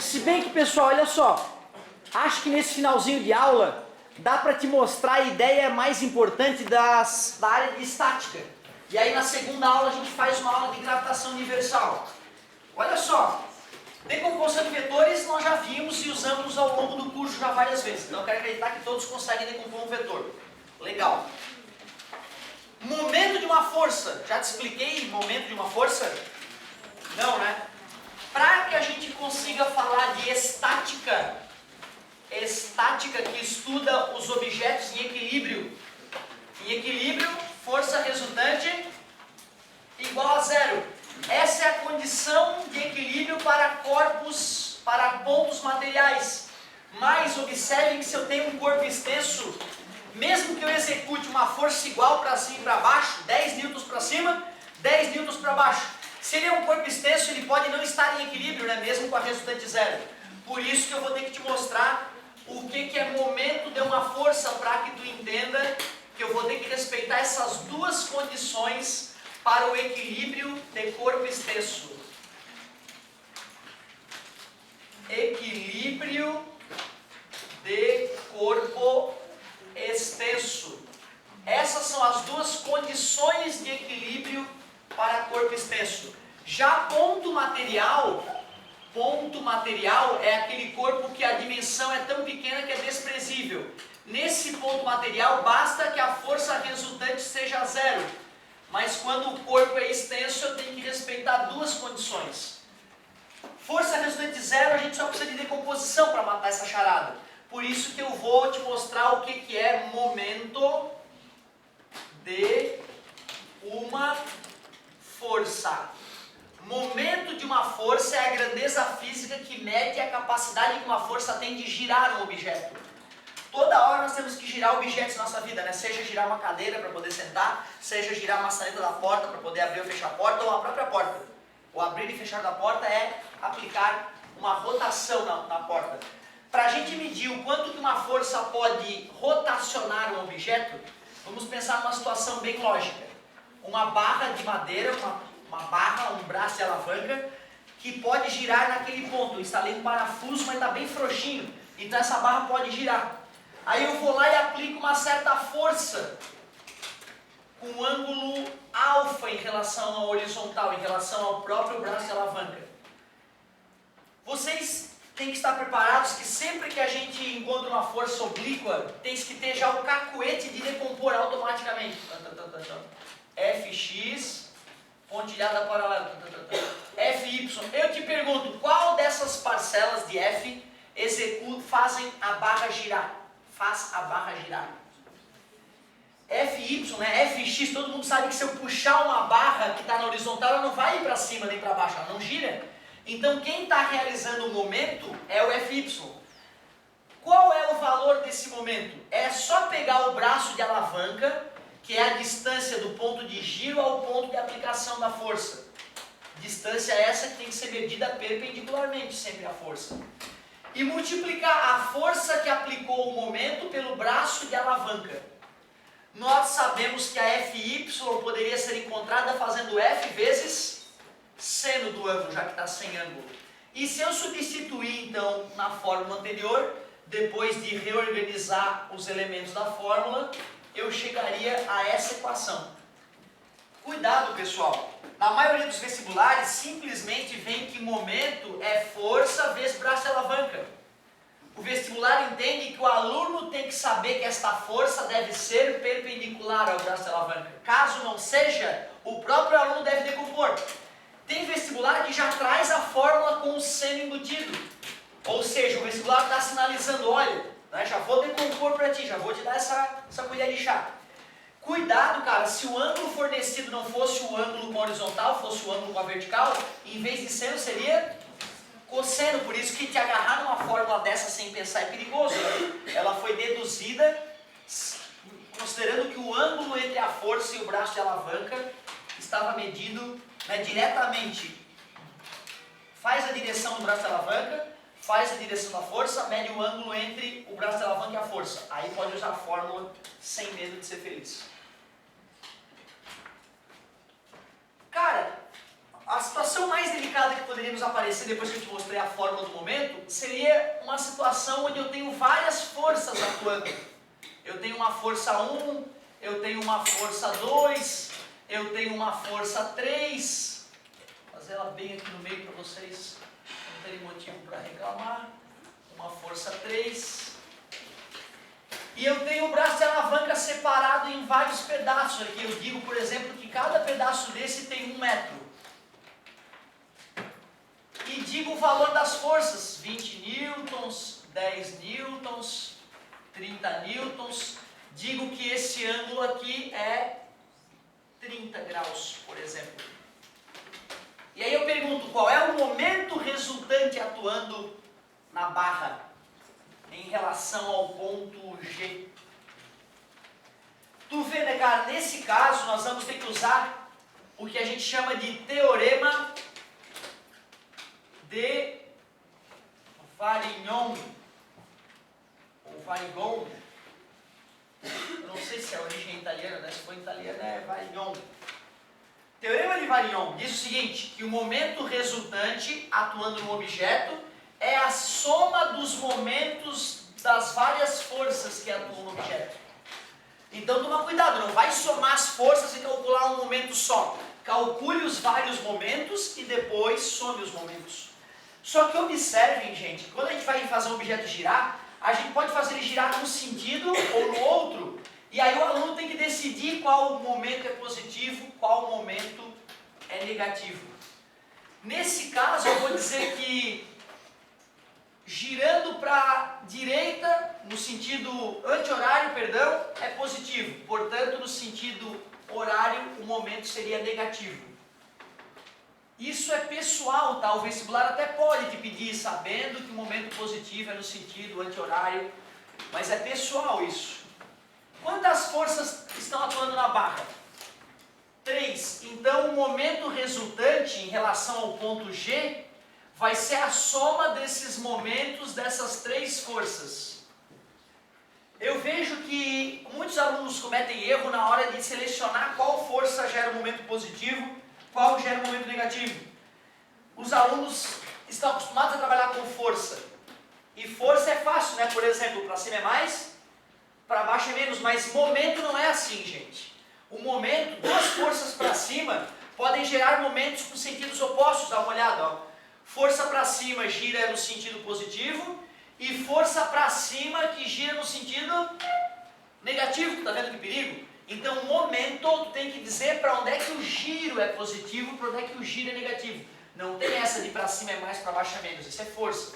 Se bem que, pessoal, olha só, acho que nesse finalzinho de aula dá para te mostrar a ideia mais importante da área de estática. E aí na segunda aula a gente faz uma aula de gravitação universal. Olha só, decomposição de vetores nós já vimos e usamos ao longo do curso já várias vezes. Então eu quero acreditar que todos conseguem decompor um vetor. Legal. Momento de uma força. Já te expliquei momento de uma força? Não, né? Para que a gente consiga falar de estática que estuda os objetos em equilíbrio. Em equilíbrio, força resultante igual a zero. Essa é a condição de equilíbrio para corpos, para pontos materiais. Mas observem que se eu tenho um corpo extenso, mesmo que eu execute uma força igual para cima e para baixo, 10 newtons para cima, 10 newtons para baixo. Se ele é um corpo extenso, ele pode não estar em equilíbrio, né? Mesmo com a resultante zero. Por isso que eu vou ter que te mostrar o que é momento de uma força para que tu entenda que eu vou ter que respeitar essas duas condições para o equilíbrio de corpo extenso. Equilíbrio de corpo extenso. Essas são as duas condições de equilíbrio para corpo extenso. Já ponto material é aquele corpo que a dimensão é tão pequena que é desprezível. Nesse ponto material basta que a força resultante seja zero. Mas quando o corpo é extenso eu tenho que respeitar duas condições. Força resultante zero, a gente só precisa de decomposição para matar essa charada. Por isso que eu vou te mostrar o que é momento de uma força. Momento de uma força é a grandeza física que mede a capacidade que uma força tem de girar um objeto. Toda hora nós temos que girar objetos na nossa vida, né? Seja girar uma cadeira para poder sentar, seja girar a maçaneta da porta para poder abrir ou fechar a porta, ou a própria porta. O abrir e fechar da porta é aplicar uma rotação na porta. Para a gente medir o quanto que uma força pode rotacionar um objeto, vamos pensar numa situação bem lógica. Uma barra de madeira, uma barra, um braço de alavanca, que pode girar naquele ponto. Eu instalei um parafuso, mas está bem frouxinho, então essa barra pode girar. Aí eu vou lá e aplico uma certa força, com um ângulo alfa em relação ao horizontal, em relação ao próprio braço de alavanca. Vocês têm que estar preparados que sempre que a gente encontra uma força oblíqua, tem que ter já o cacuete de decompor automaticamente. Fx, pontilhada paralela. Fy. Eu te pergunto, qual dessas parcelas de F fazem a barra girar? Faz a barra girar. Fy, né? Fx, todo mundo sabe que se eu puxar uma barra que está na horizontal, ela não vai ir para cima nem para baixo, ela não gira. Então quem está realizando o momento é o Fy. Qual é o valor desse momento? É só pegar o braço de alavanca, que é a distância do ponto de giro ao ponto de aplicação da força. Distância essa que tem que ser medida perpendicularmente sempre à força. E multiplicar a força que aplicou o momento pelo braço de alavanca. Nós sabemos que a Fy poderia ser encontrada fazendo F vezes seno do ângulo, já que está sem ângulo. E se eu substituir então na fórmula anterior, depois de reorganizar os elementos da fórmula, eu chegaria a essa equação. Cuidado, pessoal! Na maioria dos vestibulares, simplesmente vem que momento é força vezes braço de alavanca. O vestibular entende que o aluno tem que saber que esta força deve ser perpendicular ao braço de alavanca. Caso não seja, o próprio aluno deve decompor. Tem vestibular que já traz a fórmula com o seno embutido. Ou seja, o vestibular está sinalizando, olha, né, já vou decompor para ti, já vou te dar essa colher de chá. Cuidado, cara, se o ângulo fornecido não fosse o ângulo com a horizontal, fosse o ângulo com a vertical, em vez de seno seria cosseno. Por isso que te agarrar numa fórmula dessa sem pensar é perigoso. Ela foi deduzida considerando que o ângulo entre a força e o braço de alavanca estava medido, né, diretamente. Faz a direção do braço de alavanca, faz a direção da força, mede o ângulo entre o braço de alavanca e a força. Aí pode usar a fórmula sem medo de ser feliz. Cara, A situação mais delicada que poderia nos aparecer depois que eu te mostrei a fórmula do momento seria uma situação onde eu tenho várias forças atuando. Eu tenho uma força 1, eu tenho uma força 2, eu tenho uma força 3. Vou fazer ela bem aqui no meio para vocês não terem motivo para reclamar. Uma força 3. E eu tenho o braço de alavanca separado em vários pedaços aqui. Eu digo, por exemplo, que cada pedaço desse tem 1 metro. E digo o valor das forças, 20 newtons, 10 newtons, 30 newtons. Digo que esse ângulo aqui é 30 graus, por exemplo. E aí eu pergunto, qual é o momento resultante atuando na barra em relação ao ponto G? Tu vê, né, cara, nesse caso nós vamos ter que usar o que a gente chama de teorema de Varignon, ou Varigon. Eu não sei se é a origem italiana, né? Se for italiana é Varignon. Teorema de Varignon diz o seguinte, que o momento resultante atuando no objeto é a soma dos momentos das várias forças que atuam no objeto. Então toma cuidado, não vai somar as forças e calcular um momento só. Calcule os vários momentos e depois some os momentos. Só que observem, gente, quando a gente vai fazer um objeto girar, a gente pode fazer ele girar num sentido ou no outro, e aí o aluno tem que decidir qual momento é positivo, qual momento é negativo. Nesse caso, eu vou dizer que girando para a direita, no sentido anti-horário, perdão, é positivo. Portanto, no sentido horário, o momento seria negativo. Isso é pessoal, tá? O vestibular até pode te pedir, sabendo que o momento positivo é no sentido anti-horário, mas é pessoal isso. Quantas forças estão atuando na barra? 3. Então, o momento resultante em relação ao ponto G vai ser a soma desses momentos dessas 3 forças. Eu vejo que muitos alunos cometem erro na hora de selecionar qual força gera o momento positivo, qual gera o momento negativo. Os alunos estão acostumados a trabalhar com força. E força é fácil, né? Por exemplo, para cima é mais, para baixo é menos, mas momento não é assim, gente. O momento, 2 forças para cima podem gerar momentos com sentidos opostos. Dá uma olhada, ó. Força para cima gira no sentido positivo e força para cima que gira no sentido negativo. Tá vendo que perigo? Então, o momento, tu tem que dizer para onde é que o giro é positivo, para onde é que o giro é negativo. Não tem essa de para cima é mais, para baixo é menos. Isso é força.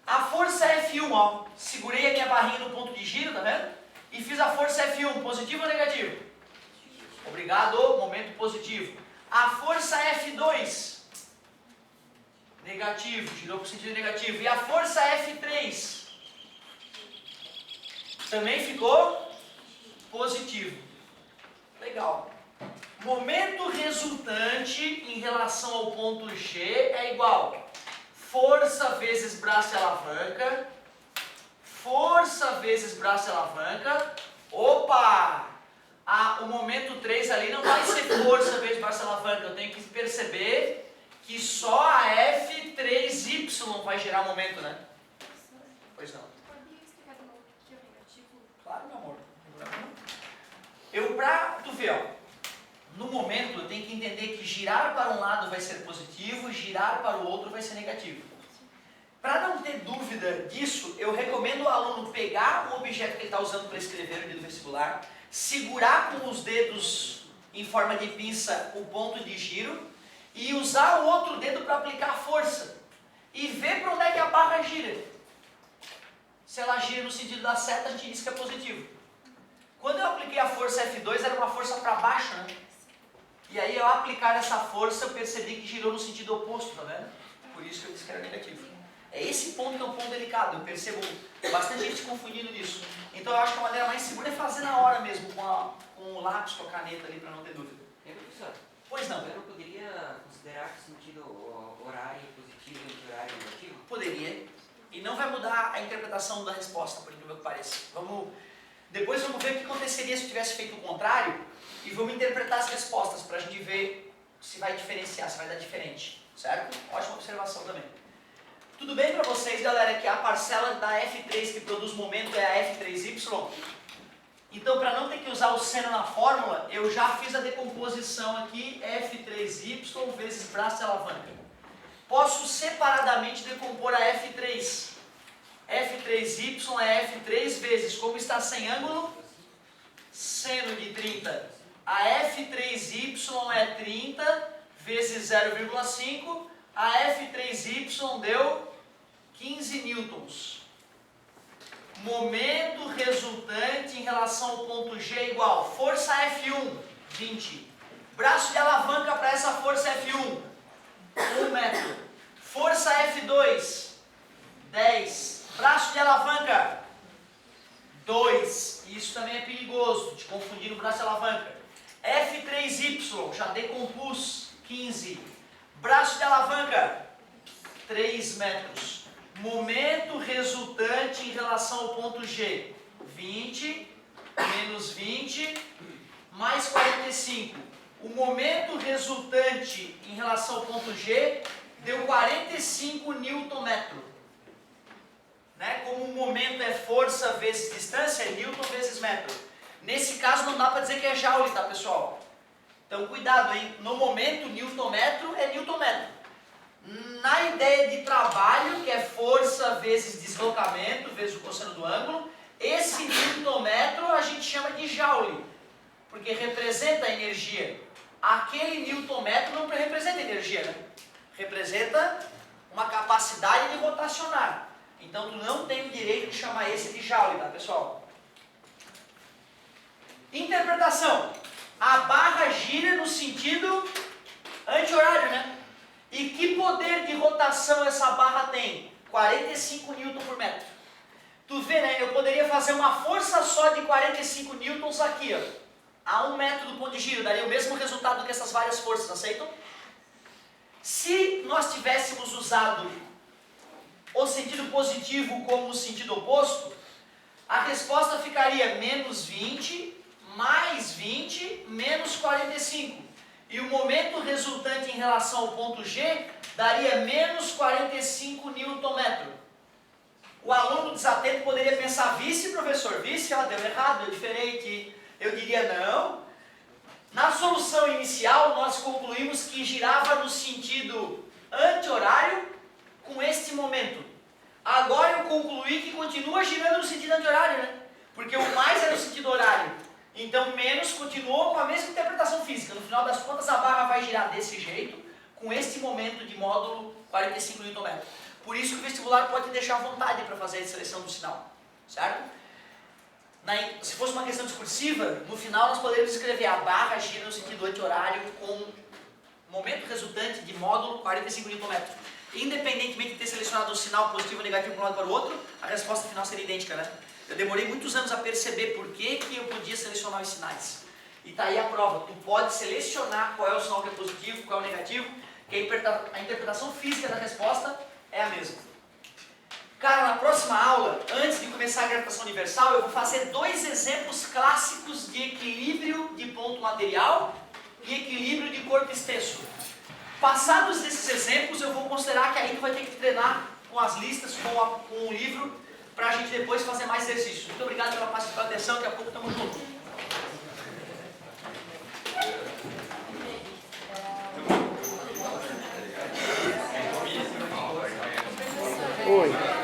A força F1, ó. Segurei a minha barrinha no ponto de giro, tá vendo? E fiz a força F1, positivo ou negativo? Obrigado, momento positivo. A força F2, negativo, girou para o sentido negativo. E a força F3, também ficou positivo. Legal. Momento resultante em relação ao ponto G é igual força vezes braço e alavanca, força vezes braço e alavanca. Opa! O momento 3 ali não vai ser força vezes braço e alavanca. Eu tenho que perceber que só a F3Y vai gerar o momento, né? Pois não. Poderia explicar de novo o que é o negativo? Claro, meu amor. Tu vê, ó. No momento, eu tenho que entender que girar para um lado vai ser positivo, girar para o outro vai ser negativo. Para não ter dúvida disso, eu recomendo o aluno pegar o objeto que ele está usando para escrever no dia do vestibular, segurar com os dedos em forma de pinça o ponto de giro e usar o outro dedo para aplicar força. E ver para onde é que a barra gira. Se ela gira no sentido da seta, a gente diz que é positivo. Quando eu apliquei a força F2, era uma força para baixo, né? E aí, ao aplicar essa força, eu percebi que girou no sentido oposto, tá vendo? Por isso que eu disse que era negativo. É esse ponto que é um ponto delicado. Eu percebo bastante gente confundindo nisso. Então, eu acho que a maneira mais segura é fazer na hora mesmo, com o lápis, com a caneta ali, para não ter dúvida. Professor, Pois não? eu não poderia considerar que o sentido horário positivo e anti-horário negativo? Poderia. E não vai mudar a interpretação da resposta, por incrível que pareça. Depois vamos ver o que aconteceria se eu tivesse feito o contrário e vamos interpretar as respostas para a gente ver se vai diferenciar, se vai dar diferente, certo? Ótima observação também. Tudo bem para vocês, galera, que a parcela da F3 que produz momento é a F3Y? Então, para não ter que usar o seno na fórmula, eu já fiz a decomposição aqui, F3Y vezes braço de alavanca. Posso separadamente decompor a F3. F3Y é F3 vezes, como está sem ângulo, seno de 30. A F3Y é 30 vezes 0,5. A F3Y deu 15 newtons. Momento resultante em relação ao ponto G igual força F1, 20. Braço de alavanca para essa força F1, 1 metro. Força F2, 10. Braço de alavanca, 2. Isso também é perigoso, te confundir no braço de alavanca. F3Y, já decompus, 15. Braço de alavanca, 3 metros. Momento resultante em relação ao ponto G, 20, menos 20, mais 45. O momento resultante em relação ao ponto G deu 45 Nm. Né? Como o momento é força vezes distância, é Newton vezes metro. Nesse caso não dá para dizer que é Joule, tá, pessoal? Então cuidado, hein? No momento, Newton-metro é Newton-metro. Na ideia de trabalho, que é força vezes deslocamento, vezes o cosseno do ângulo, esse Newton-metro a gente chama de Joule, porque representa a energia. Aquele Newton-metro não representa energia, né? Representa uma capacidade de rotacionar. Então tu não tem o direito de chamar esse de Joule, tá, pessoal? Interpretação. A barra gira no sentido anti-horário, né? E que poder de rotação essa barra tem? 45 Newton por metro. Tu vê, né? Eu poderia fazer uma força só de 45 newtons aqui, ó, a 1 metro do ponto de giro. Daria o mesmo resultado que essas várias forças, aceitam? Se nós tivéssemos usado o sentido positivo como o sentido oposto, a resposta ficaria menos 20, mais 20, menos 45. E o momento resultante em relação ao ponto G daria menos 45 Nm. O aluno desatento poderia pensar, vice, professor, vice, deu errado, deu diferente. Eu diria não. Na solução inicial, nós concluímos que girava no sentido anti-horário com este momento. Agora eu concluí que continua girando no sentido anti-horário, né? Porque o mais é no sentido horário. Então, menos continuou com a mesma interpretação física. No final das contas, a barra vai girar desse jeito, com este momento de módulo 45 Nm. Por isso que o vestibular pode deixar à vontade para fazer a seleção do sinal. Certo? Se fosse uma questão discursiva, no final nós poderíamos escrever a barra gira no sentido anti-horário com momento resultante de módulo 45 Nm. Independentemente de ter selecionado um sinal positivo ou negativo para um lado para o outro, a resposta final seria idêntica, né? Eu demorei muitos anos a perceber por que eu podia selecionar os sinais. E tá aí a prova. Tu pode selecionar qual é o sinal que é positivo, qual é o negativo, que a interpretação física da resposta é a mesma. Cara, na próxima aula, antes de começar a gravitação universal, eu vou fazer 2 exemplos clássicos de equilíbrio de ponto material e equilíbrio de corpo extenso. Passados esses exemplos, eu vou considerar que aí tu vai ter que treinar com as listas, com o livro, para a gente depois fazer mais exercícios. Muito obrigado pela participação e atenção, daqui a pouco estamos juntos. Oi.